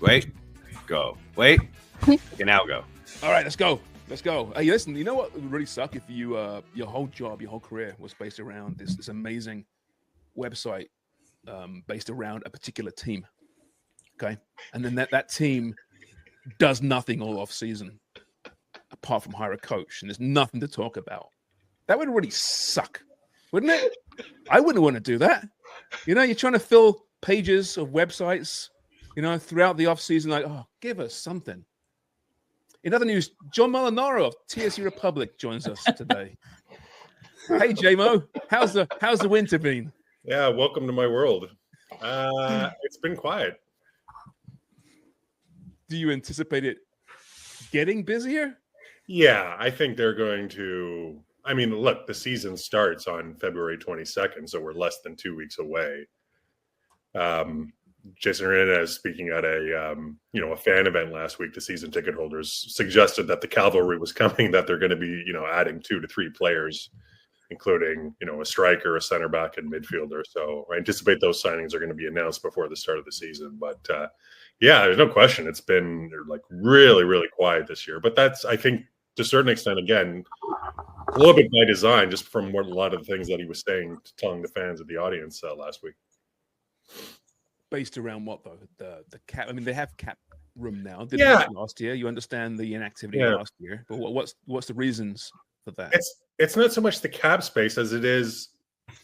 Wait. Go. Wait. You can now go. All right, let's go. Hey, listen, you know what would really suck if you your whole job, your whole career was based around this amazing website based around a particular team. Okay. And then that team does nothing all off season apart from hire a coach, and there's nothing to talk about. That would really suck, wouldn't it? I wouldn't want to do that. You know, you're trying to fill pages of websites, you know, throughout the off season, like, oh, give us something. In other news, John Molinaro of TSC Republic joins us today. Hey, JMO, how's the winter been? Yeah, welcome to my world. It's been quiet. Do you anticipate it getting busier? Yeah, I think they're going to. I mean, look, the season starts on February 22nd, so we're less than 2 weeks away. Jason Hernandez, speaking at a fan event last week, the season ticket holders suggested that the cavalry was coming, that they're going to be, adding 2 to 3 players, including, a striker, a center back, and midfielder. So I anticipate those signings are going to be announced before the start of the season. But yeah, there's no question. It's been like really, really quiet this year. But that's, I think, to a certain extent, again, a little bit by design, just from what a lot of the things that he was saying, telling the fans of the audience last week. Based around what though? The cap. I mean, they have cap room now. Last year, you understand the inactivity last year, but what's the reasons for that? It's not so much the cap space as it is.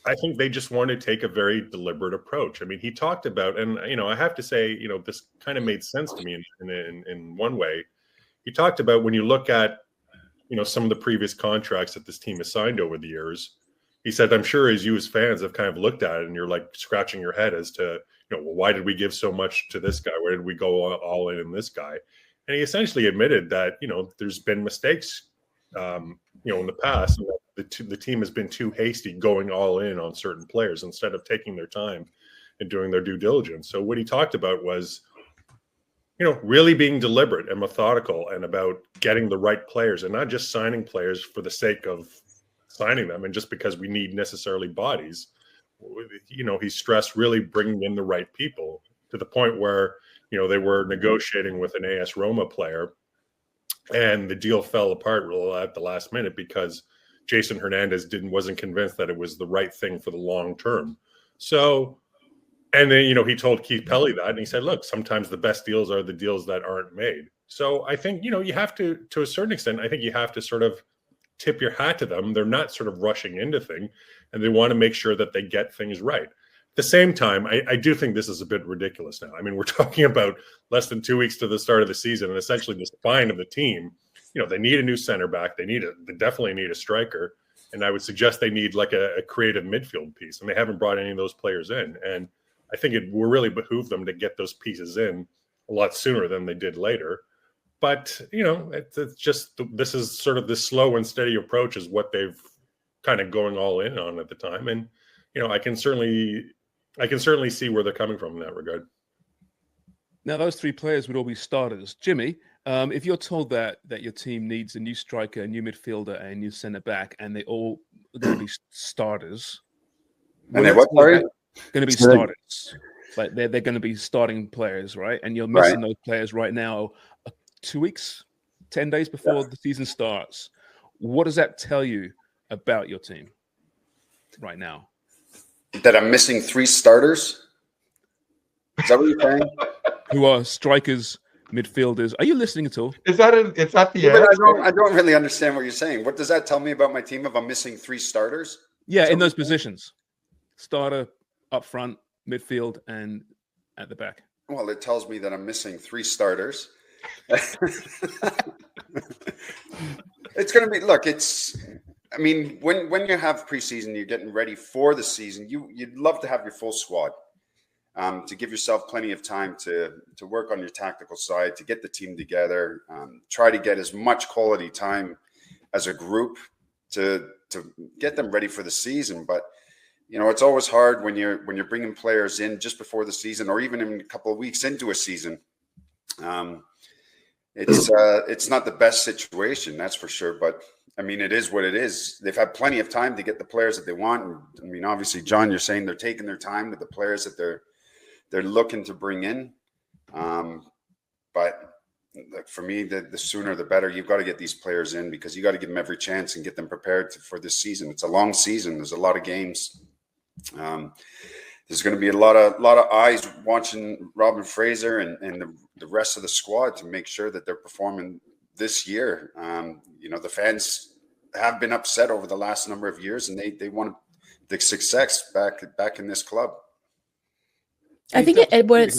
I think they just want to take a very deliberate approach. I mean, he talked about, and I have to say, this kind of made sense to me in one way. He talked about when you look at, some of the previous contracts that this team has signed over the years. He said, I'm sure as you as fans have kind of looked at it and you're like scratching your head as to, well, why did we give so much to this guy? Where did we go all in this guy? And he essentially admitted that, there's been mistakes, in the past. The team has been too hasty going all in on certain players instead of taking their time and doing their due diligence. So what he talked about was, really being deliberate and methodical and about getting the right players and not just signing players for the sake of signing them and just because we need necessarily bodies. He stressed really bringing in the right people to the point where, they were negotiating with an AS Roma player and the deal fell apart at the last minute because Jason Hernandez wasn't convinced that it was the right thing for the long term. So, and then, he told Keith Pelly that, and he said, look, sometimes the best deals are the deals that aren't made. So I think, you have to a certain extent, I think you have to sort of tip your hat to them. They're not sort of rushing into things, and they want to make sure that they get things right. At the same time, I do think this is a bit ridiculous now. I mean, we're talking about less than 2 weeks to the start of the season, and essentially the spine of the team, they need a new center back. They definitely need a striker. And I would suggest they need like a creative midfield piece, and they haven't brought any of those players in. And I think it will really behoove them to get those pieces in a lot sooner than they did later. But, it's just, this is sort of this slow and steady approach is what they've kind of going all in on at the time. And, I can certainly see where they're coming from in that regard. Now, those 3 players would all be starters. Jimmy, if you're told that your team needs a new striker, a new midfielder, and a new center back, and they all are going to be starters. And they what, sorry? Going to be starters. Like they're going to be starting players, right? And you're missing those players right now 2 weeks, 10 days before the season starts. What does that tell you about your team right now? That I'm missing 3 starters? Is that what you're saying? Who are strikers, midfielders. Are you listening at all? Is that the answer? I don't really understand what you're saying. What does that tell me about my team if I'm missing 3 starters? Yeah, in those positions. Starter, up front, midfield, and at the back. Well, it tells me that I'm missing 3 starters. It's going to be, look, I mean, when you have preseason, you're getting ready for the season, you'd love to have your full squad to give yourself plenty of time to work on your tactical side, to get the team together, try to get as much quality time as a group to get them ready for the season. But it's always hard when you're bringing players in just before the season, or even in a couple of weeks into a season. It's not the best situation, that's for sure. But I mean, it is what it is. They've had plenty of time to get the players that they want. And, I mean, obviously, John, you're saying they're taking their time with the players that they're looking to bring in. But like for me, the sooner the better. You've got to get these players in because you got to give them every chance and get them prepared for this season. It's a long season. There's a lot of games. There's going to be a lot of eyes watching Robin Fraser and the rest of the squad to make sure that they're performing this year. The fans have been upset over the last number of years, and they want the success back in this club. I think what it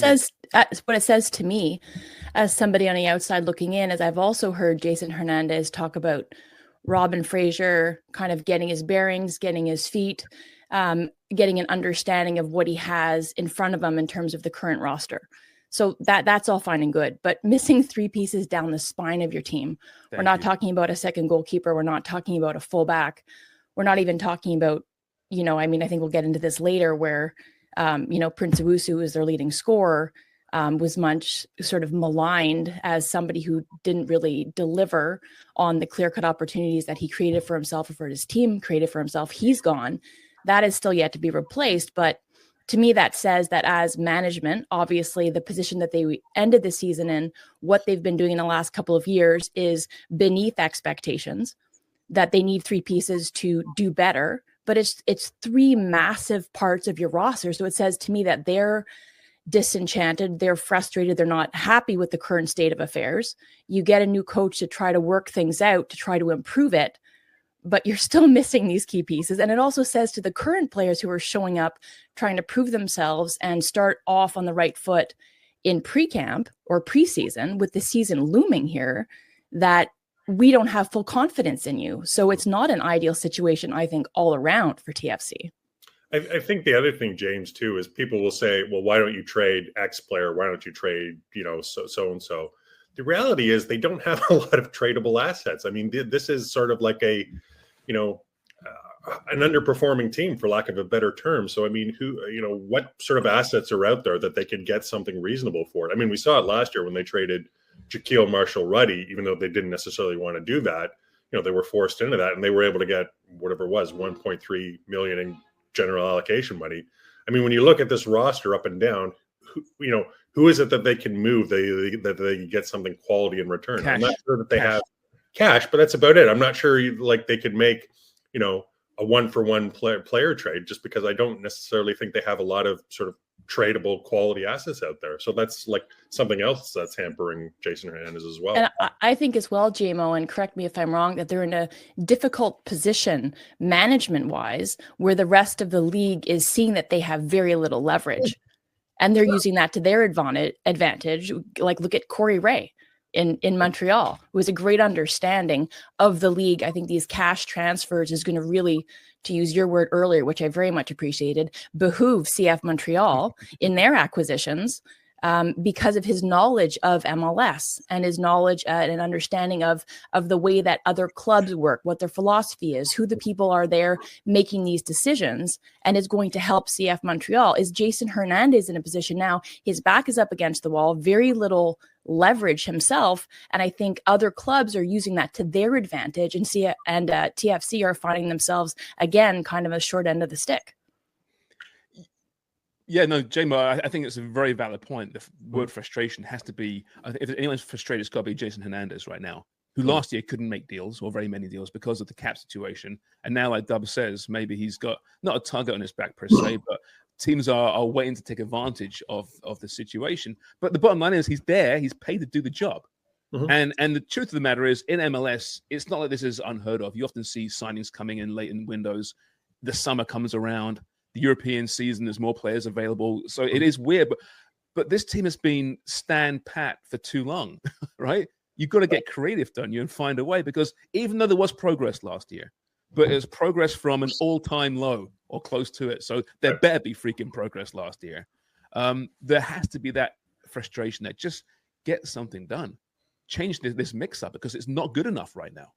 says to me, as somebody on the outside looking in, is I've also heard Jason Hernandez talk about Robin Fraser kind of getting his bearings, getting his feet, getting an understanding of what he has in front of him in terms of the current roster. So that's all fine and good, but missing 3 pieces down the spine of your team. We're not talking about a second goalkeeper. We're not talking about a fullback. We're not even talking about, I think we'll get into this later where, Prince Owusu, who is their leading scorer, was much sort of maligned as somebody who didn't really deliver on the clear-cut opportunities that he created for himself or for his team created for himself. He's gone. That is still yet to be replaced. But to me, that says that as management, obviously the position that they ended the season in, what they've been doing in the last couple of years is beneath expectations, that they need 3 pieces to do better. But it's 3 massive parts of your roster. So it says to me that they're disenchanted, they're frustrated, they're not happy with the current state of affairs. You get a new coach to try to work things out, to try to improve it, but you're still missing these key pieces. And it also says to the current players who are showing up, trying to prove themselves and start off on the right foot in pre-camp or preseason with the season looming here, that we don't have full confidence in you. So it's not an ideal situation, I think, all around for TFC. I think the other thing, James, too, is people will say, well, why don't you trade X player? Why don't you trade, so-and-so? The reality is they don't have a lot of tradable assets. I mean, this is sort of like an underperforming team, for lack of a better term. So, I mean, what sort of assets are out there that they can get something reasonable for it? I mean, we saw it last year when they traded Jaquil Marshall-Ruddy, even though they didn't necessarily want to do that. They were forced into that, and they were able to get whatever it was, $1.3 million in general allocation money. I mean, when you look at this roster up and down, who is it that they can move? That they get something quality in return. Cash. I'm not sure that they have cash, but that's about it. I'm not sure they could make a 1-for-1 player trade, just because I don't necessarily think they have a lot of sort of tradable quality assets out there. So that's like something else that's hampering Jason Hernandez as well. And I think as well, JMO, and correct me if I'm wrong, that they're in a difficult position management-wise, where the rest of the league is seeing that they have very little leverage. And they're using that to their advantage. Like, look at Corey Ray in Montreal, who has a great understanding of the league. I think these cash transfers is going to really, to use your word earlier, which I very much appreciated, behoove CF Montreal in their acquisitions because of his knowledge of MLS and his knowledge and understanding of the way that other clubs work, what their philosophy is, who the people are there making these decisions, and is going to help CF Montreal. Is Jason Hernandez in a position now? His back is up against the wall, very little leverage himself, and I think other clubs are using that to their advantage, and TFC are finding themselves again kind of a short end of the stick. Yeah, no, JMO, I think it's a very valid point. The word frustration has to be, if anyone's frustrated, it's got to be Jason Hernandez right now, who last year couldn't make deals or very many deals because of the cap situation. And now, like Dub says, maybe he's got not a target on his back per se, but teams are waiting to take advantage of the situation. But the bottom line is he's there, he's paid to do the job. Mm-hmm. And the truth of the matter is, in MLS, it's not like this is unheard of. You often see signings coming in late in windows. The summer comes around. The European season, there's more players available. So it is weird, but this team has been stand pat for too long, right? You've got to get creative, don't you, and find a way, because even though there was progress last year, but it was progress from an all-time low or close to it. So there better be freaking progress last year. There has to be that frustration that just get something done. Change this mix-up, because it's not good enough right now.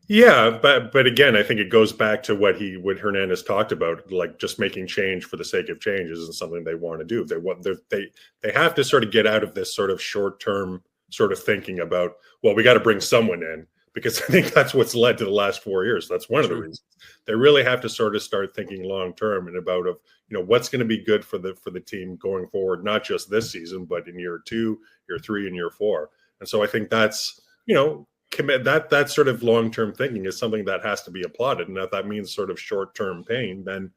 Yeah, but again, I think it goes back to what Hernandez talked about, like just making change for the sake of change isn't something they want to do. They have to sort of get out of this sort of short-term sort of thinking about, well, we got to bring someone in, because I think that's what's led to the last 4 years. That's one of the reasons. They really have to sort of start thinking long term and about what's going to be good for the team going forward, not just this season, but in year 2, year 3, and year 4. And so I think that's that sort of long term thinking is something that has to be applauded. And if that means sort of short term pain, then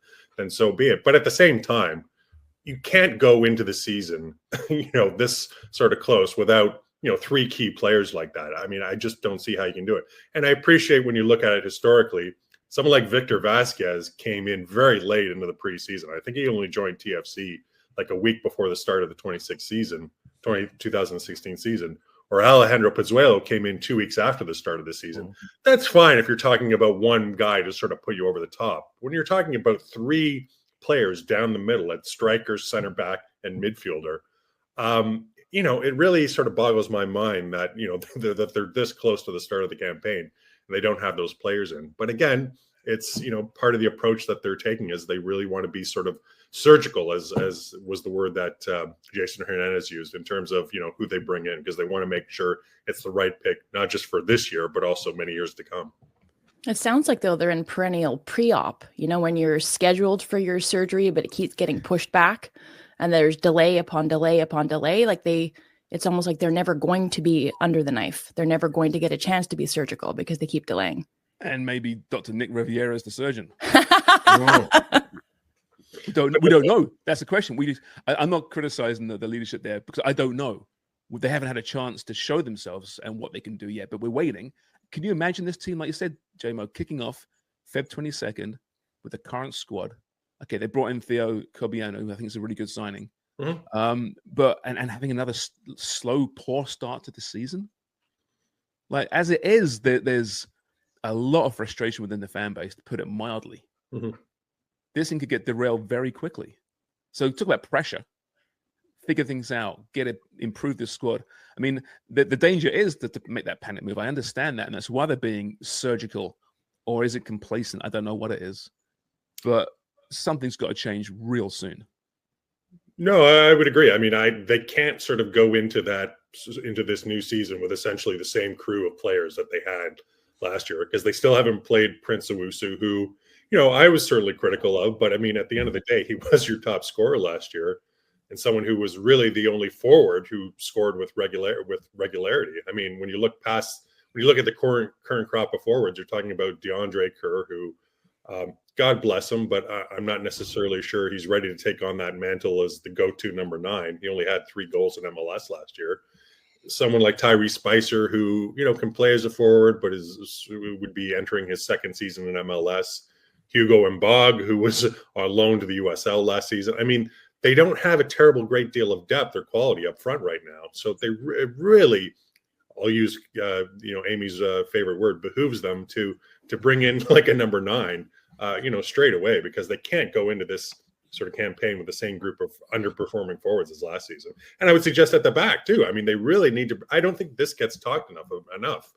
so be it. But at the same time, you can't go into the season, this sort of close without 3 key players like that. I mean, I just don't see how you can do it. And I appreciate when you look at it historically, someone like Victor Vasquez came in very late into the preseason. I think he only joined TFC like a week before the start of the 2016 season. Or Alejandro Pozuelo came in 2 weeks after the start of the season. That's fine if you're talking about one guy to sort of put you over the top. When you're talking about 3 players down the middle at striker, center back, and midfielder, it really sort of boggles my mind that that they're this close to the start of the campaign and they don't have those players in. But again, it's part of the approach that they're taking is they really want to be sort of surgical, as was the word that Jason Hernandez used in terms of who they bring in, because they want to make sure it's the right pick, not just for this year but also many years to come. It sounds like though they're in perennial pre-op, when you're scheduled for your surgery but it keeps getting pushed back and there's delay upon delay upon delay. It's almost like they're never going to be under the knife. They're never going to get a chance to be surgical because they keep delaying. And maybe Dr. Nick Riviera is the surgeon. We don't know. That's the question. I'm not criticizing the leadership there because I don't know. They haven't had a chance to show themselves and what they can do yet, but we're waiting. Can you imagine this team, like you said, JMO, kicking off Feb 22nd with the current squad? Okay, they brought in Theo Cobiano, who I think is a really good signing. But having another slow, poor start to the season. Like as it is, there's a lot of frustration within the fan base, to put it mildly. This thing could get derailed very quickly. So talk about pressure. Figure things out, improve the squad. I mean, the danger is to make that panic move. I understand that, and that's why they're being surgical. Or is it complacent? I don't know what it is. But something's got to change real soon. No, I would agree. I mean, they can't sort of go into this new season with essentially the same crew of players that they had last year, because they still haven't played Prince Owusu, who, I was certainly critical of, but I mean, at the end of the day, he was your top scorer last year and someone who was really the only forward who scored with regularity. I mean, when you look at the current crop of forwards, you're talking about DeAndre Kerr, who, God bless him, but I'm not necessarily sure he's ready to take on that mantle as the go-to number 9. He only had 3 goals in MLS last year. Someone like Tyrese Spicer, who, can play as a forward, but would be entering his second season in MLS. Hugo Mbog, who was on loan to the USL last season. I mean, they don't have a great deal of depth or quality up front right now. So they really, I'll use, Amy's favorite word, behooves them to bring in like a number 9, straight away, because they can't go into this sort of campaign with the same group of underperforming forwards as last season. And I would suggest at the back too. I mean, they really need to, I don't think this gets talked enough.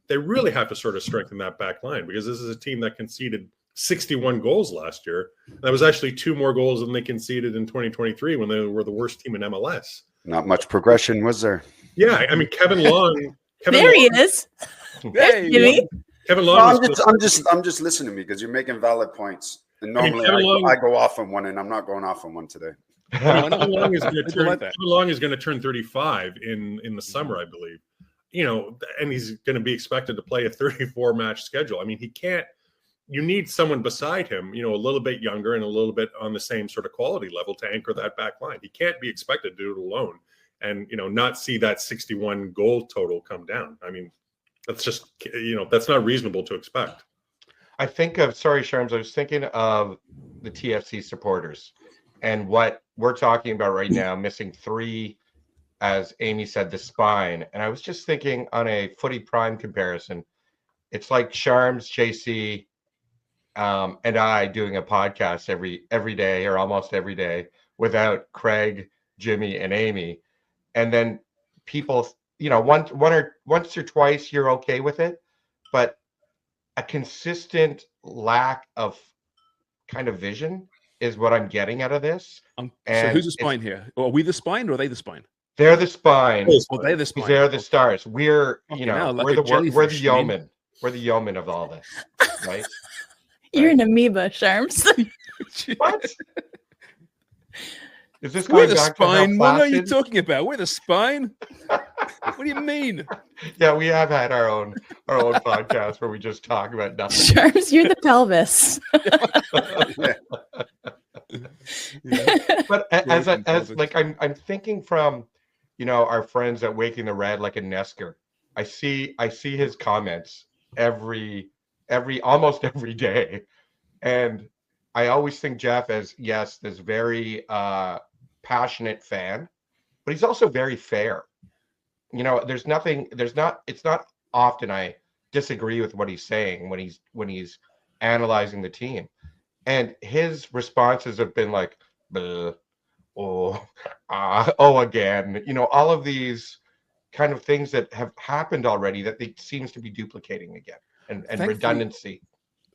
They really have to sort of strengthen that back line, because this is a team that conceded 61 goals last year. That was actually 2 more goals than they conceded in 2023 when they were the worst team in MLS. Not much progression, was there? Yeah, I mean, Kevin Long. There he is. Hey, Jimmy. Kevin Long. I'm just listening because you're making valid points. And normally I go off on one, and I'm not going off on one today. Kevin Long is going to turn 35 in the summer, I believe. And he's going to be expected to play a 34-match schedule. I mean, he can't. You need someone beside him, a little bit younger and a little bit on the same sort of quality level to anchor that back line. He can't be expected to do it alone and, not see that 61 goal total come down. I mean, that's just, that's not reasonable to expect. I think of, sorry, Sharms, I was thinking of the TFC supporters and what we're talking about right now, missing 3, as Amy said, the spine. And I was just thinking on a Footy Prime comparison, it's like Sharms, JC, and I doing a podcast every day or almost every day without Craig, Jimmy, and Amy. And then people, once or twice you're okay with it, but a consistent lack of kind of vision is what I'm getting out of this. So who's the spine here? Are we the spine or are they the spine? They're the spine. Well, they're the spine. They're the stars. We're, Okay, you know, like we're the jellyfish, yeomen. We're the yeomen of all this, right? You're an amoeba, Sharms. What? Is this We're going the back spine. to What how are you flaccid? talking about? We're the spine. What do you mean? Yeah, we have had our own podcast where we just talk about nothing. Sharms, you're the pelvis. But I'm thinking from, you know, our friends at Waking the Red, like a Nesker. I see his comments almost every day, and I always think Jeff as this very passionate fan, but he's also very fair. You know, it's not often I disagree with what he's saying when he's analyzing the team, and his responses have been like, again, you know, all of these kind of things that have happened already that they seems to be duplicating again, and redundancy.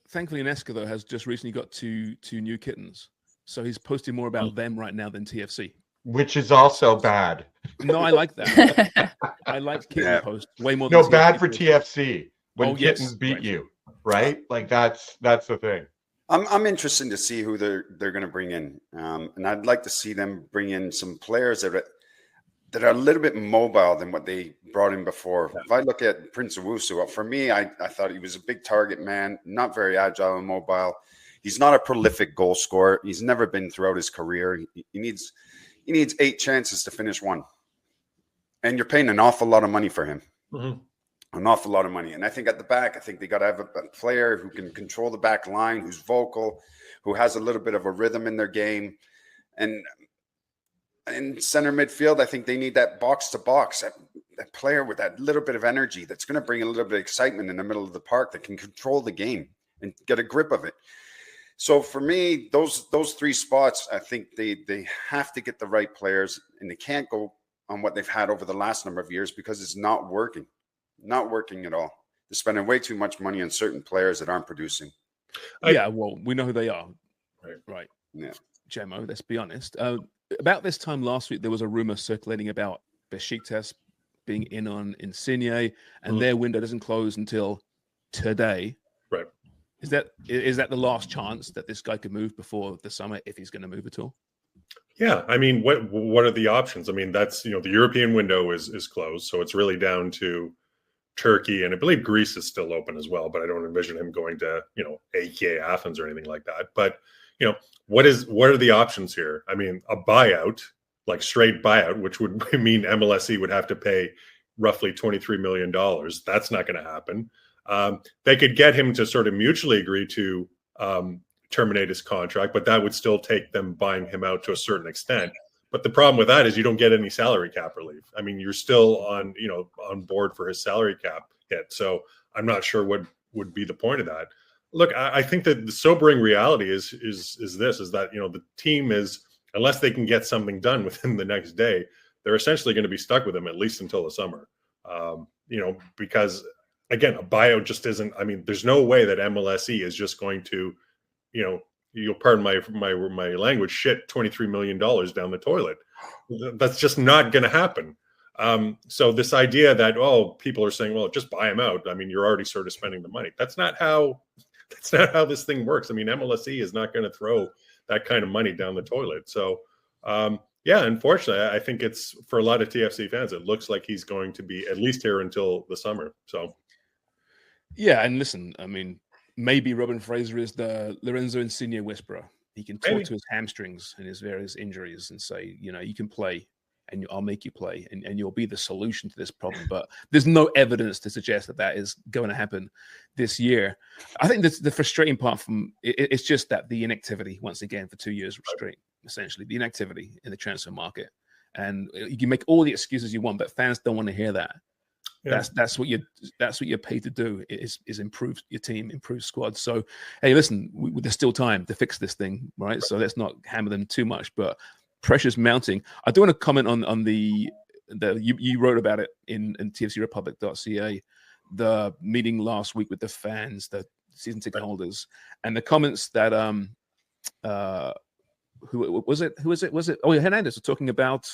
Thankfully, Nesker, though, has just recently got two new kittens, so he's posting more about them right now than TFC, which is also bad. No, I like that. I like kitten posts way more. No, than bad TFC for posts. TFC when kittens beat you, right? Like that's the thing. I'm interested to see who they're going to bring in, and I'd like to see them bring in some players that are a little bit mobile than what they brought in before. If I look at Prince Owusu, for me, I thought he was a big target man, not very agile and mobile. He's not a prolific goal scorer. He's never been throughout his career. He needs 8 chances to finish one, and you're paying an awful lot of money for him. Mm-hmm. An awful lot of money. And I think at the back, I think they got to have a player who can control the back line, who's vocal, who has a little bit of a rhythm in their game. And in center midfield, I think they need that box to box, that player with that little bit of energy that's going to bring a little bit of excitement in the middle of the park that can control the game and get a grip of it. So for me, those 3 spots, I think they have to get the right players, and they can't go on what they've had over the last number of years because it's not working. Not working at all. They're spending way too much money on certain players that aren't producing. Well, we know who they are. Right. Yeah. JMO, let's be honest. About this time last week, there was a rumor circulating about Besiktas being in on Insigne, and their window doesn't close until today. Right. Is that the last chance that this guy could move before the summer, if he's going to move at all? Yeah, I mean, what are the options? I mean, that's, you know, the European window is closed, so it's really down to Turkey, and I believe Greece is still open as well, but I don't envision him going to, you know, AEK Athens or anything like that. But, you know, what are the options here? I mean, a buyout, like straight buyout, which would mean MLSE would have to pay roughly $23 million. That's not going to happen. They could get him to sort of mutually agree to terminate his contract, but that would still take them buying him out to a certain extent. But the problem with that is you don't get any salary cap relief. I mean, you're still on board for his salary cap hit. So I'm not sure what would be the point of that. Look, I think that the sobering reality is that, you know, the team is, unless they can get something done within the next day, they're essentially going to be stuck with him at least until the summer. You know, because again, a buyout just isn't. I mean, there's no way that MLSE is just going to, you know, you'll pardon my language, shit $23 million down the toilet. That's just not going to happen. So this idea that, people are saying, well, just buy him out. I mean, you're already sort of spending the money. That's not how this thing works. I mean, MLSE is not going to throw that kind of money down the toilet. So, unfortunately, I think it's, for a lot of TFC fans, it looks like he's going to be at least here until the summer. So, yeah, and listen, I mean, maybe Robin Fraser is the Lorenzo Insigne whisperer. He can talk to his hamstrings and his various injuries and say, you know, you can play, and I'll make you play, and you'll be the solution to this problem. But there's no evidence to suggest that is going to happen this year. I think the frustrating part from it's just that the inactivity, once again, for 2 years straight, essentially, the inactivity in the transfer market. And you can make all the excuses you want, but fans don't want to hear that. Yeah. That's what you're paid to do, is improve your team, improve squad. So, hey, listen, there's still time to fix this thing, right? So let's not hammer them too much, but pressure's mounting. I do want to comment on the you wrote about it in tfcrepublic.ca, the meeting last week with the fans, the season ticket holders, and the comments that who was it? Oh, Hernandez was talking about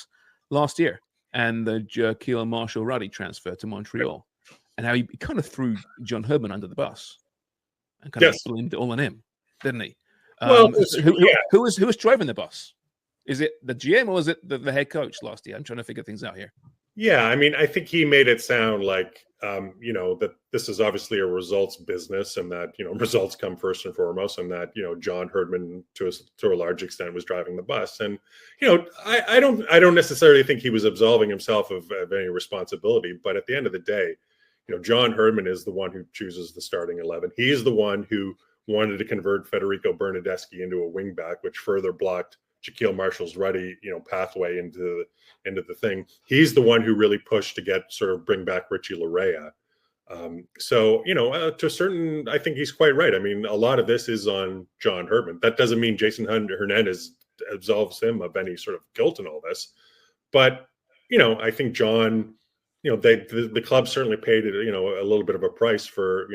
last year. and the Jaquil Marshall-Ruddy transfer to Montreal, and how he kind of threw John Herdman under the bus and kind of blamed it all on him, didn't he? Well, who was driving the bus? Is it the GM or is it the head coach last year? I'm trying to figure things out here. Yeah, I mean, I think he made it sound like, that this is obviously a results business, and that results come first and foremost, and that John Herdman to a large extent was driving the bus, and I don't necessarily think he was absolving himself of any responsibility, but at the end of the day, John Herdman is the one who chooses the starting 11. He is the one who wanted to convert Federico Bernardeschi into a wingback, which further blocked Jaquil Marshall's-Ruddy, pathway into the thing. He's the one who really pushed to bring back Richie Larea. To a certain, I think he's quite right. I mean, a lot of this is on John Herdman. That doesn't mean Jason Hernandez absolves him of any sort of guilt in all this. But, I think John, the club certainly paid a little bit of a price for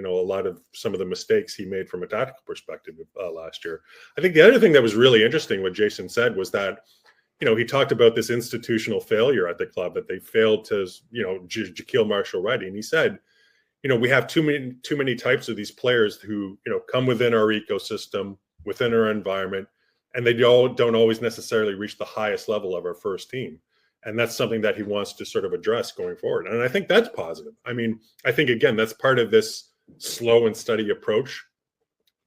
some of the mistakes he made from a tactical perspective last year. I think the other thing that was really interesting, what Jason said, was that he talked about this institutional failure at the club, that they failed to Jaquil Marshall-Ruddy, and he said we have too many types of these players who come within our ecosystem, within our environment, and they don't always necessarily reach the highest level of our first team. And that's something that he wants to sort of address going forward. And I think that's positive. I mean, I think, again, that's part of this slow and steady approach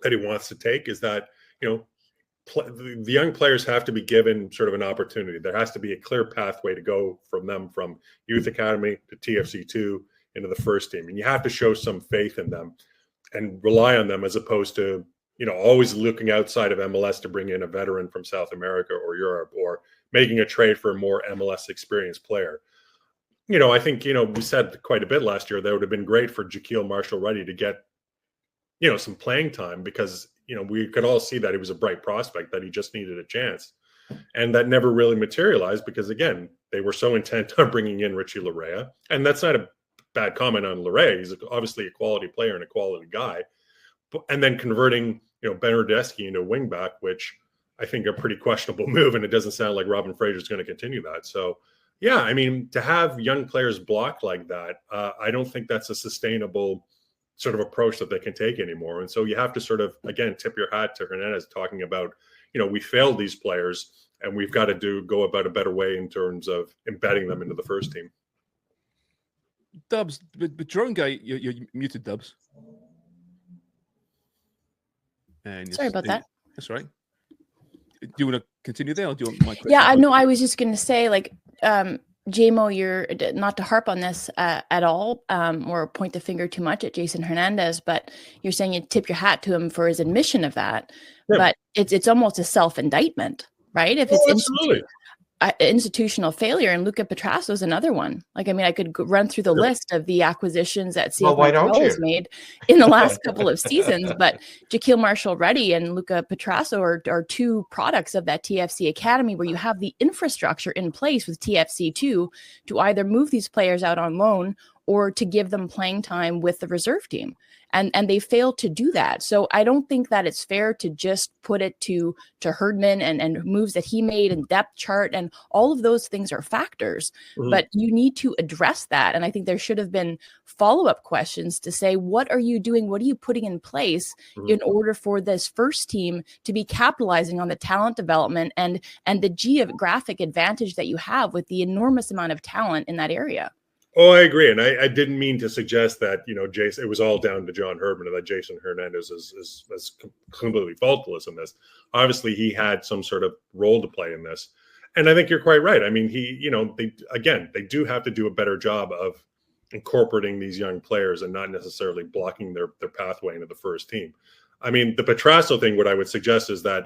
that he wants to take, is that, the young players have to be given sort of an opportunity. There has to be a clear pathway to go from youth academy to TFC2 into the first team. And you have to show some faith in them and rely on them, as opposed to, always looking outside of MLS to bring in a veteran from South America or Europe, or making a trade for a more MLS experienced player. I think, we said quite a bit last year that would have been great for Jaquil Marshall-Ruddy to get, some playing time, because, we could all see that he was a bright prospect, that he just needed a chance. And that never really materialized because, again, they were so intent on bringing in Richie Larea. And that's not a bad comment on Larea. He's obviously a quality player and a quality guy. And then converting, Bernardeschi into a wingback, which I think a pretty questionable move, and it doesn't sound like Robin Fraser is going to continue that. So, yeah, I mean, to have young players blocked like that, I don't think that's a sustainable sort of approach that they can take anymore. And so you have to sort of, again, tip your hat to Hernandez, talking about, we failed these players, and we've got to go about a better way in terms of embedding them into the first team. Dubs, but drone guy, you're muted, Dubs. And sorry about that. That's right. Do you want to continue there, or do you want my question? Yeah, no, I was just going to say, like, JMO, you're not to harp on this at all, or point the finger too much at Jason Hernandez, but you're saying you tip your hat to him for his admission of that. Yeah. But it's almost a self-indictment, right? If it's institutional failure, and Luca Petrasso is another one. Like, I mean, I could run through the list of the acquisitions that CFMTL has made in the last couple of seasons, but Jaquil Marshall-Ruddy and Luca Petrasso are two products of that TFC Academy, where you have the infrastructure in place with TFC2 to either move these players out on loan or to give them playing time with the reserve team. And they failed to do that. So I don't think that it's fair to just put it to Herdman and moves that he made, and depth chart, and all of those things are factors. Mm-hmm. But you need to address that. And I think there should have been follow-up questions to say, what are you doing? What are you putting in place in order for this first team to be capitalizing on the talent development and the geographic advantage that you have with the enormous amount of talent in that area? Oh, I agree. And I didn't mean to suggest that, Jason, it was all down to John Herdman, and that Jason Hernandez is completely faultless in this. Obviously, he had some sort of role to play in this. And I think you're quite right. I mean, they do have to do a better job of incorporating these young players and not necessarily blocking their pathway into the first team. I mean, the Petrasso thing, what I would suggest is that,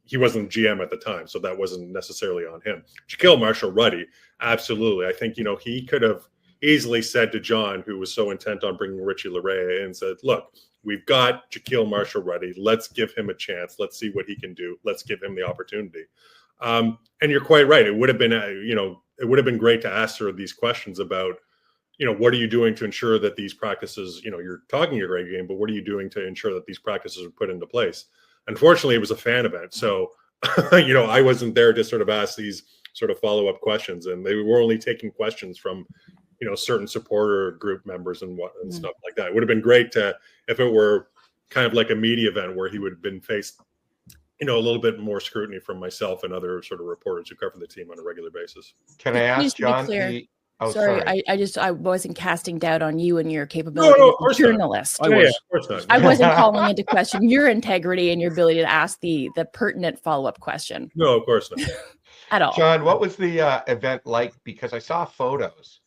he wasn't GM at the time, so that wasn't necessarily on him. Jaquil Marshall-Ruddy, absolutely. I think, he could have easily said to John, who was so intent on bringing Richie Larea in, said, look, we've got Jaquil Marshall-Ruddy. Let's give him a chance. Let's see what he can do. Let's give him the opportunity. And you're quite right. It would have been, it would have been great to ask her these questions about, what are you doing to ensure that these practices, you're talking your great game, but what are you doing to ensure that these practices are put into place? Unfortunately, it was a fan event. So, I wasn't there to sort of ask these sort of follow-up questions, and they were only taking questions from, certain supporter group members and stuff like that. It would have been great if it were kind of like a media event where he would have been faced, a little bit more scrutiny from myself and other sort of reporters who cover the team on a regular basis. Can I ask John? Sorry. I wasn't casting doubt on you and your capability as a journalist. Of course not. I wasn't calling into question your integrity and your ability to ask the pertinent follow-up question. No, of course not. At all. John, what was the event like? Because I saw photos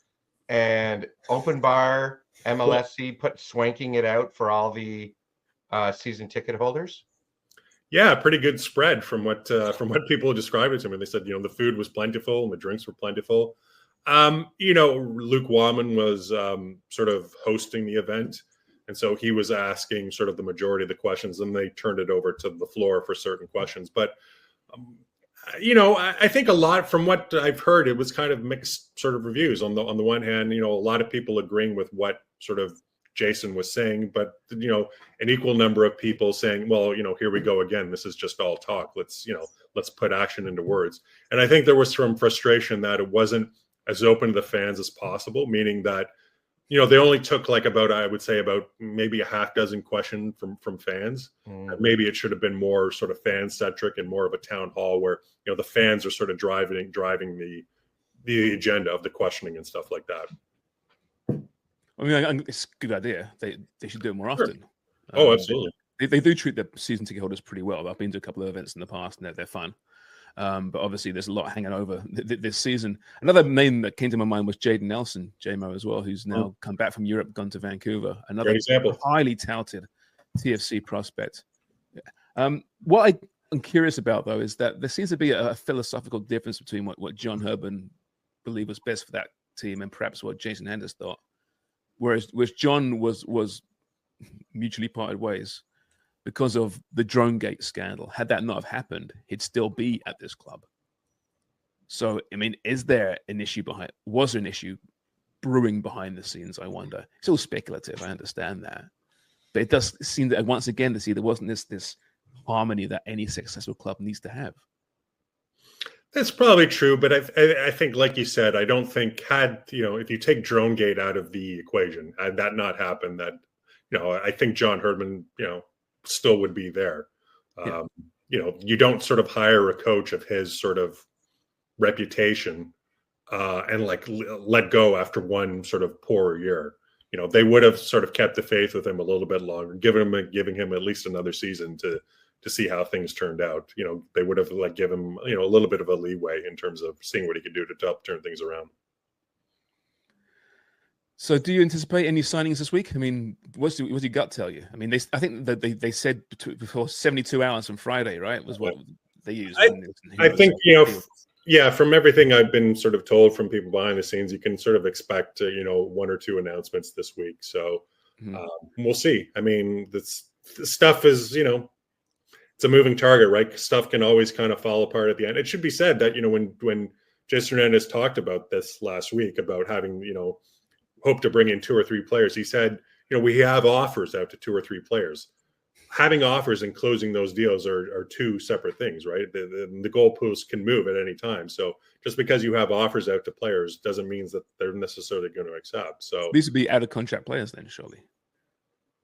and open bar, MLSC swanking it out for all the season ticket holders. Yeah, pretty good spread from what people described it to me. They said, the food was plentiful and the drinks were plentiful. Luke Wahman was sort of hosting the event, and so he was asking sort of the majority of the questions, and they turned it over to the floor for certain questions. But I think a lot from what I've heard, it was kind of mixed sort of reviews. On the one hand, a lot of people agreeing with what sort of Jason was saying, but an equal number of people saying, well, here we go again. This is just all talk. Let's put action into words. And I think there was some frustration that it wasn't as open to the fans as possible, meaning that, they only took I would say about maybe a half dozen questions from fans. Maybe it should have been more sort of fan centric and more of a town hall where, the fans are sort of driving the agenda of the questioning and stuff like that. I mean, it's a good idea. They should do it more often. Oh, absolutely. They do treat the season ticket holders pretty well. I've been to a couple of events in the past, and they're fun. But obviously, there's a lot hanging over this season. Another name that came to my mind was Jaden Nelson, JMO as well, who's now come back from Europe, gone to Vancouver. Another highly touted TFC prospect. What I'm curious about, though, is that there seems to be a philosophical difference between what John Herdman believed was best for that team and perhaps what Jason Henderson thought. Whereas John was mutually parted ways because of the DroneGate scandal. Had that not have happened, he'd still be at this club. So, I mean, was there an issue brewing behind the scenes, I wonder? It's all speculative, I understand that. But it does seem that once again to see there wasn't this harmony that any successful club needs to have. That's probably true, but I think, like you said, I don't think if you take DroneGate out of the equation, had that not happened, that, I think John Herdman, still would be there. You don't sort of hire a coach of his sort of reputation and let go after one sort of poor year. They would have sort of kept the faith with him a little bit longer, giving him at least another season to see how things turned out. They would have give him, a little bit of a leeway in terms of seeing what he could do to help turn things around. So do you anticipate any signings this week? I mean, what's your gut tell you? I mean, I think that they said before 72 hours from Friday, right? Was what they used. I think, from everything I've been sort of told from people behind the scenes, you can sort of expect, one or two announcements this week. So we'll see. I mean, this stuff is, it's a moving target, right? Stuff can always kind of fall apart at the end. It should be said that, when Jason Hernandez talked about this last week about having, hope to bring in 2 or 3 players, he said, we have offers out to 2 or 3 players. Having offers and closing those deals are 2 separate things, right? The goalposts can move at any time. So just because you have offers out to players doesn't mean that they're necessarily going to accept. So these would be out of contract players then, surely.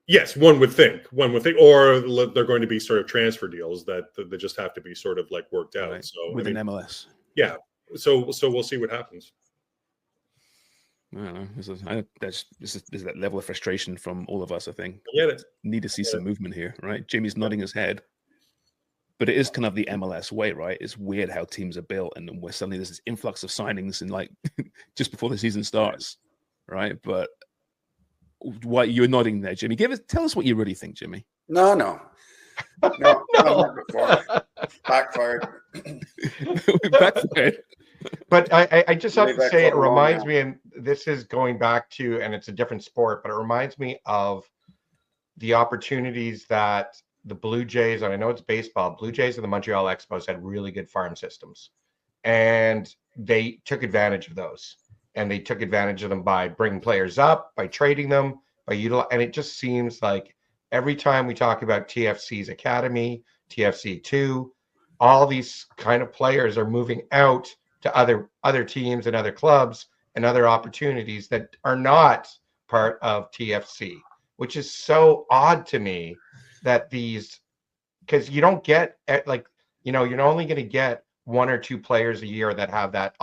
Yes, one would think, or they're going to be sort of transfer deals that they just have to be sort of worked out. Right. So with an MLS. Yeah. So we'll see what happens. I don't know. There's that level of frustration from all of us, I think. Yeah, need to see some movement here, right? Jimmy's nodding his head, but it is kind of the MLS way, right? It's weird how teams are built, and where suddenly there's this influx of signings and just before the season starts, right? But what you're nodding there, Jimmy? Tell us what you really think, Jimmy. No. Backfired. Backfired. But I just have to say, it reminds me, and this is going back to, and it's a different sport, but it reminds me of the opportunities that the Blue Jays, and I know it's baseball, Blue Jays and the Montreal Expos had really good farm systems. And they took advantage of those. And they took advantage of them by bringing players up, by trading them, and it just seems like every time we talk about TFC's academy, TFC2, all these kind of players are moving out to other teams and other clubs and other opportunities that are not part of TFC, which is so odd to me that because you don't get you're only going to get 1 or 2 players a year that have that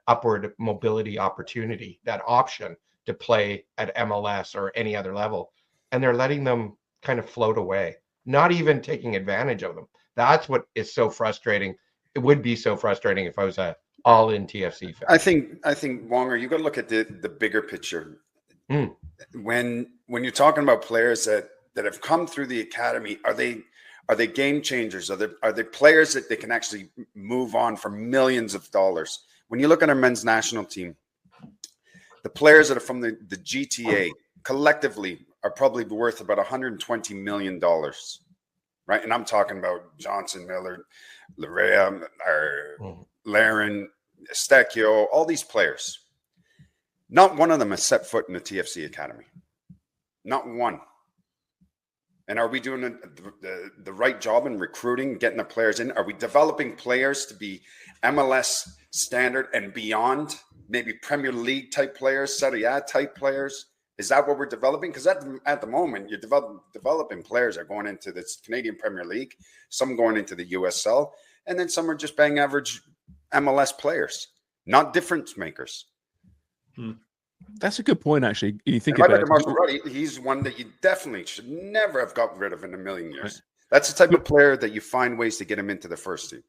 upward mobility opportunity, that option to play at MLS or any other level. And they're letting them kind of float away, not even taking advantage of them. That's what is so frustrating. It would be so frustrating if I was a all-in TFC fan. I think Wonger, you got to look at the bigger picture. When you're talking about players that have come through the academy, are they game changers? Are they players that they can actually move on for millions of dollars? When you look at our men's national team, the players that are from the GTA collectively are probably worth about $120 million, right? And I'm talking about Johnson, Miller, Larea, or Laren, Estechio, all these players. Not one of them has set foot in the TFC academy. Not one. And are we doing the right job in recruiting, getting the players in? Are we developing players to be MLS standard and beyond? Maybe Premier League type players, Serie A type players? Is that what we're developing? Because at the moment, you're developing players that are going into the Canadian Premier League, some going into the USL, and then some are just bang average MLS players, not difference makers. That's a good point, actually. You think about it. Marshall Ruddy, he's one that you definitely should never have gotten rid of in a million years. Right. That's the type of player that you find ways to get him into the first team.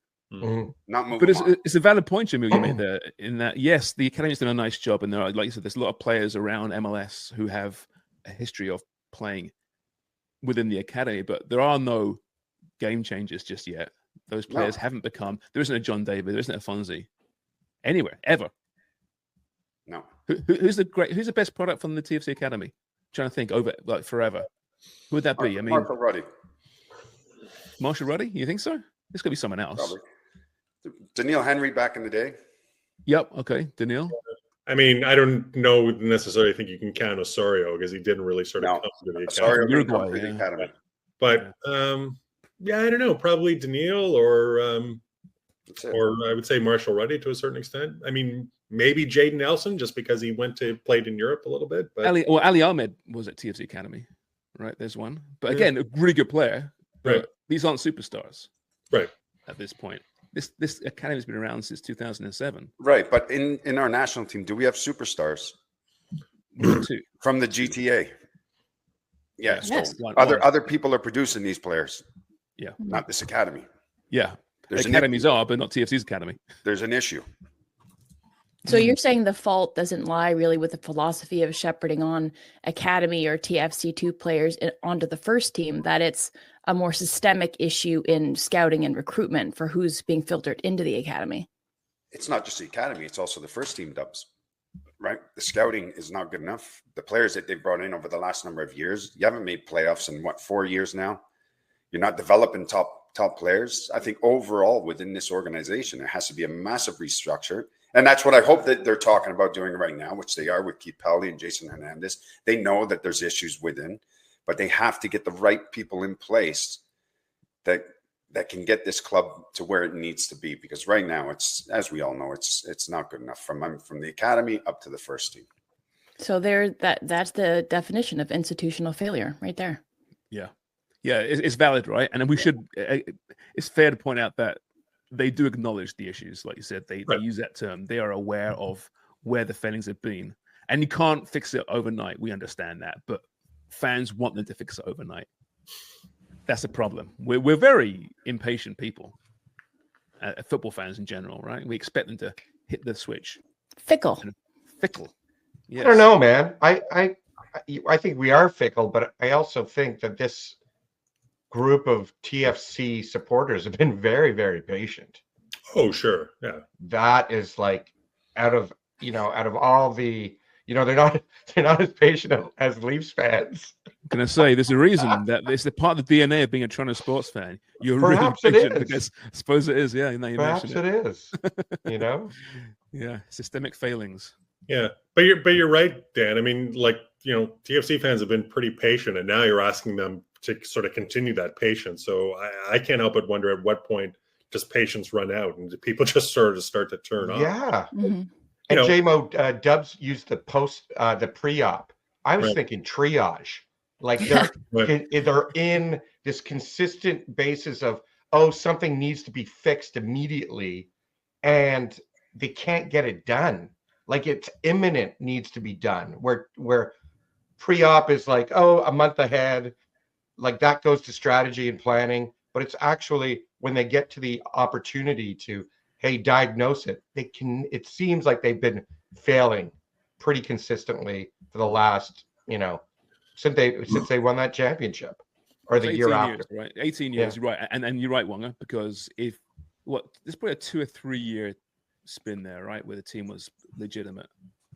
Not moving. But it's a valid point, Jamil, you made there. In that, yes, the academy's done a nice job, and there are, like you said, there's a lot of players around MLS who have a history of playing within the academy, but there are no game changers just yet. Those players haven't become. There isn't a John David. There isn't a Fonzie anywhere ever. No. Who's the best product from the TFC Academy? I'm trying to think over like forever. Who would that be? Marshall Ruddy. Marshall Ruddy? You think so? There's got to be someone else. Probably. Daniil Henry back in the day. Yep. Okay. Daniil. I mean, I don't know necessarily think you can count Osorio because he didn't really sort of come to the academy. Uruguay, the academy. But I don't know. Probably Daniil or I would say Marshall Ruddy to a certain extent. I mean, maybe Jaden Nelson just because he played in Europe a little bit. But Ali Ahmed was at TFC Academy, right? There's one. But again, a really good player. Right. These aren't superstars. Right. At this point. This academy's been around since 2007. Right. But in our national team, do we have superstars? From the GTA. Yeah. Yes. So other people are producing these players. Yeah. Not this academy. Yeah. There's academies are, but not TFC's academy. There's an issue. So you're saying the fault doesn't lie really with the philosophy of shepherding on academy or TFC2 players onto the first team, that it's a more systemic issue in scouting and recruitment for who's being filtered into the academy? It's not just the academy. It's also the first team dubs, right? The scouting is not good enough. The players that they've brought in over the last number of years, you haven't made playoffs in 4 years now. You're not developing top players. I think overall within this organization, there has to be a massive restructure. And that's what I hope that they're talking about doing right now, which they are with Keith Pelley and Jason Hernandez. They know that there's issues within, but they have to get the right people in place that can get this club to where it needs to be. Because right now, it's, as we all know, it's not good enough from the academy up to the first team. So that's the definition of institutional failure right there. Yeah. Yeah, it's valid, right? And we should. It's fair to point out that they do acknowledge the issues, like you said. They use that term. They are aware of where the failings have been, and you can't fix it overnight. We understand that, but fans want them to fix it overnight. That's a problem. We're very impatient people, football fans in general, right? We expect them to hit the switch. Fickle. Yes. I don't know, man. I think we are fickle, but I also think that this group of TFC supporters have been very, very patient. Oh, sure. Yeah. That is like out of all the, they're not as patient as Leafs fans. I'm going to say there's a reason that it's the part of the DNA of being a Toronto sports fan. You're Perhaps really it patient is. because I suppose it is. Yeah. Perhaps it is. Yeah. Systemic failings. Yeah. But you're right, Dan. I mean, like, TFC fans have been pretty patient, and now you're asking them to sort of continue that patience. So I can't help but wonder at what point just patience run out and people just sort of start to turn off. Yeah. Mm-hmm. And You know- JMO, Dubs used the pre-op. I was Right. thinking triage. Like Right. they're in this consistent basis of, oh, something needs to be fixed immediately, and they can't get it done. Like it's imminent needs to be done. Where pre-op is like, oh, a month ahead, like that goes to strategy and planning. But it's actually when they get to the opportunity to, hey, diagnose it, it seems like they've been failing pretty consistently for the last, since they won that championship or the year after. Years, right? 18 years, you're right. And you're right, Wonga, because there's probably a 2 or 3 year spin there, right? Where the team was legitimate.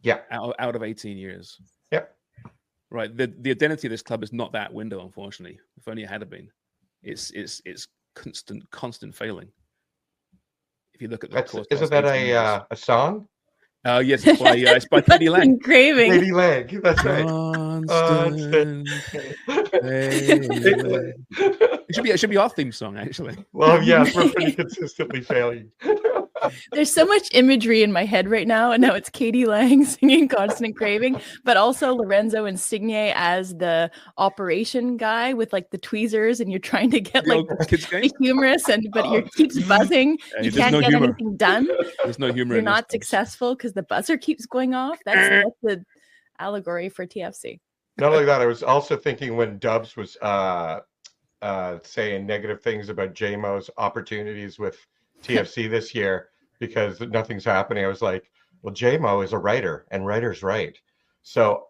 Yeah. Out of 18 years. Yep. Right. The identity of this club is not that window, unfortunately. If only it had been. It's constant failing. If you look at isn't that a song? Yes, it's by Katie Lang. Engraving. Katie Lang, that's right. It should be our theme song, actually. Well, yes, we're pretty consistently failing. There's so much imagery in my head right now, and now it's Katie Lang singing Constant Craving, but also Lorenzo Insigne as the operation guy with like the tweezers, and you're trying to get like the humorous, but it keeps buzzing. You can't get anything done. There's no humor. You're not successful because the buzzer keeps going off. That's the allegory for TFC. Not only that, I was also thinking when Dubs was saying negative things about JMO's opportunities with TFC this year because nothing's happening. I was like, well, JMO is a writer and writers write. So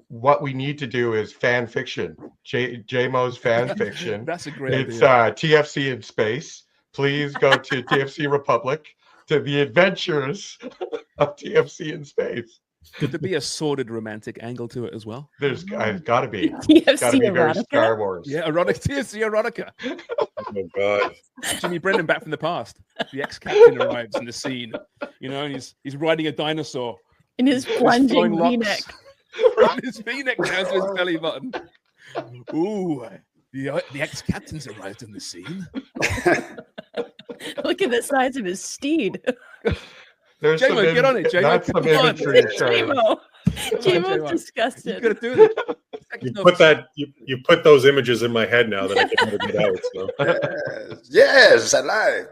what we need to do is fan fiction. JMO's fan fiction. That's a great It's idea. TFC in space. Please go to TFC Republic to the adventures of TFC in space. Could there be a sordid romantic angle to it as well? There's got to be. TFC Got to be very erotica? Star Wars. Yeah, TFC erotica. Oh God. Jimmy Brennan back from the past. The ex-captain arrives in the scene, and he's riding a dinosaur. In his plunging V-neck. From his V-neck down to his belly button. Ooh, the ex-captain's arrived in the scene. Look at the size of his steed. There's JMO, get on it, JMO. That's some imagery. JMO's disgusted. You gotta do this. You put those images in my head now that I can never get out. So. Yes, I lied.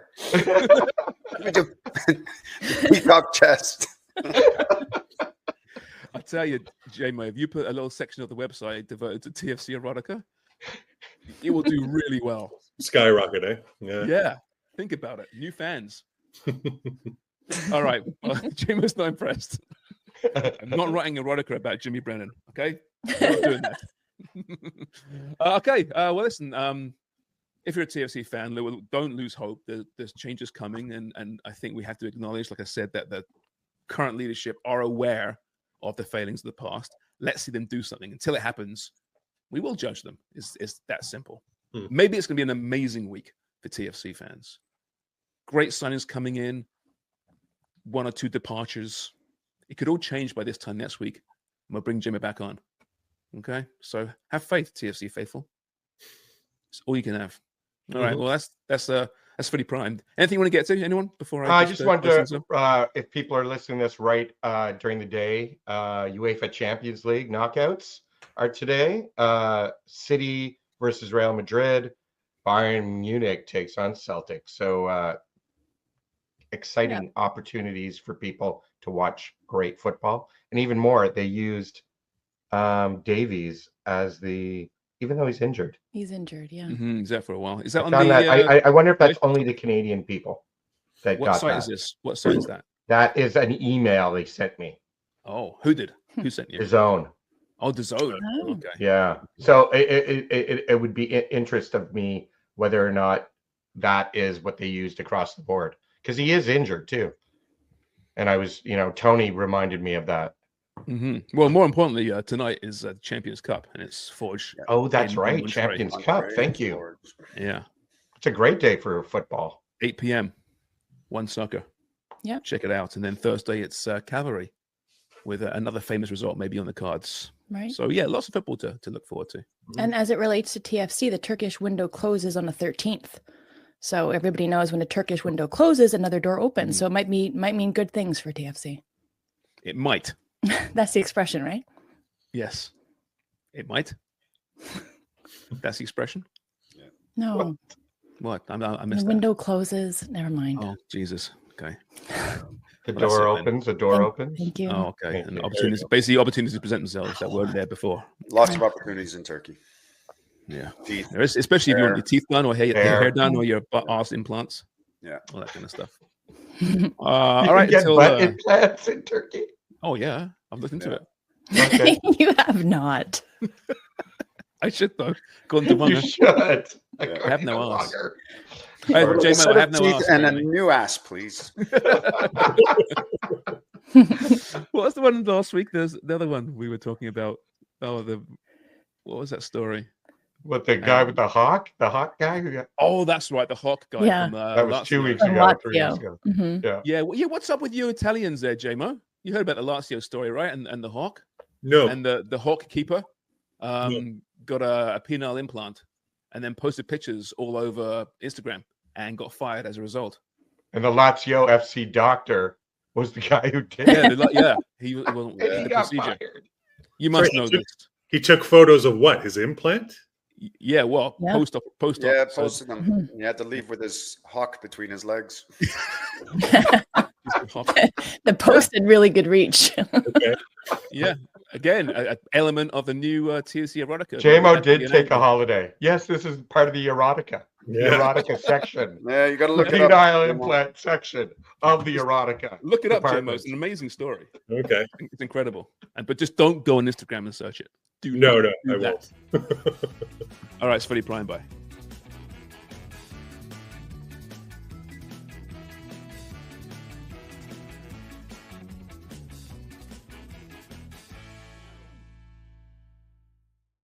Peacock chest. I tell you, JMO, if you put a little section of the website devoted to TFC erotica, it will do really well. Skyrocket, eh? Yeah. Think about it. New fans. All right. Well, JMO's not impressed. I'm not writing erotica about Jimmy Brennan. Okay. I'm not doing that. Okay. Well, listen. If you're a TFC fan, don't lose hope. There's changes coming, and I think we have to acknowledge, like I said, that the current leadership are aware of the failings of the past. Let's see them do something. Until it happens, we will judge them. It's that simple. Maybe it's going to be an amazing week for TFC fans. Great signings coming in. 1 or 2 departures. It could all change by this time next week. And we'll bring Jimmy back on. Okay? So have faith, TFC faithful. It's all you can have. All right. Well, that's Footy Primed. Anything you want to get to? Anyone before I just wanted to, if people are listening to this right during the day, UEFA Champions League knockouts are today. City versus Real Madrid. Bayern Munich takes on Celtic. So exciting opportunities for people to watch great football. And even more, they used Davies as even though he's injured. He's injured, yeah. He's out for a while. Is that on I wonder if that's only the Canadian people that what got site that. is this? What site is that? That is an email they sent me. Oh, who did? Who sent you? His own. Oh, DAZN. Oh. Okay. Yeah. So it would be interest of me whether or not that is what they used across the board, because he is injured too. And I was, Tony reminded me of that. Well, more importantly, tonight is Champions Cup, and it's Forge. Oh, that's right. Champions Cup. Thank you. Yeah. It's a great day for football. 8 p.m. One soccer. Yeah. Check it out. And then Thursday, it's Cavalry with another famous result maybe on the cards. Right. So, yeah, lots of football to look forward to. And as it relates to TFC, the Turkish window closes on the 13th. So everybody knows when a Turkish window closes, another door opens. So it might mean good things for TFC. It might. That's the expression, right? Yes. It might. That's the expression. Yeah. No. What? I The missed that. window closes. Never mind. Oh, Jesus. Okay. The Well, that's door it, man. opens. The door opens. Thank you. Oh, okay. Thank And you. opportunities, basically opportunities to present themselves that weren't there before. Lots of opportunities in Turkey. Yeah. Teeth. There is, especially if you want your teeth done or hair done or your arse implants. Yeah. All that kind of stuff. You All can right. get Until, butt implants in Turkey. oh, yeah. I've looked into it. Okay. You have not. I should, though. According to You one. should. I have no ass. longer. Hey, A JMO, set I of have no teeth ass. and a apparently. new ass, please. What was the one last week? There's the other one we were talking about. Oh, what was that story? What, the guy with the hawk? The hawk guy who got Oh, that's right, the Hawk guy. Yeah. From, that was 2 Lazio. weeks From ago, 3 Lazio. weeks ago. Mhm. Yeah. Yeah, yeah. What's up with you Italians there, JMO? You heard about the Lazio story, right? And the Hawk No, and the Hawk keeper got a penile implant and then posted pictures all over Instagram and got fired as a result. And the Lazio FC doctor was the guy who did Yeah, it. he wasn't And he the got procedure. fired. You must Sorry, know he this. he took photos of what? His implant? Yeah, well, Yeah. post Yeah, op. So posted them. He had to leave with his hawk between his legs. The post had really good reach. Okay. yeah, again, an element of the new TFC erotica. JMO That could be did an take a angle. holiday. Yes, this is part of the erotica. The Yeah. erotica section. Yeah, you got to look The it up. penile implant section of the erotica. Look it up, JMO. department. It's an amazing story. Okay. It's incredible. But just don't go on Instagram and search it. Do No, not no, do I that. All right, it's Footy Prime. Bye.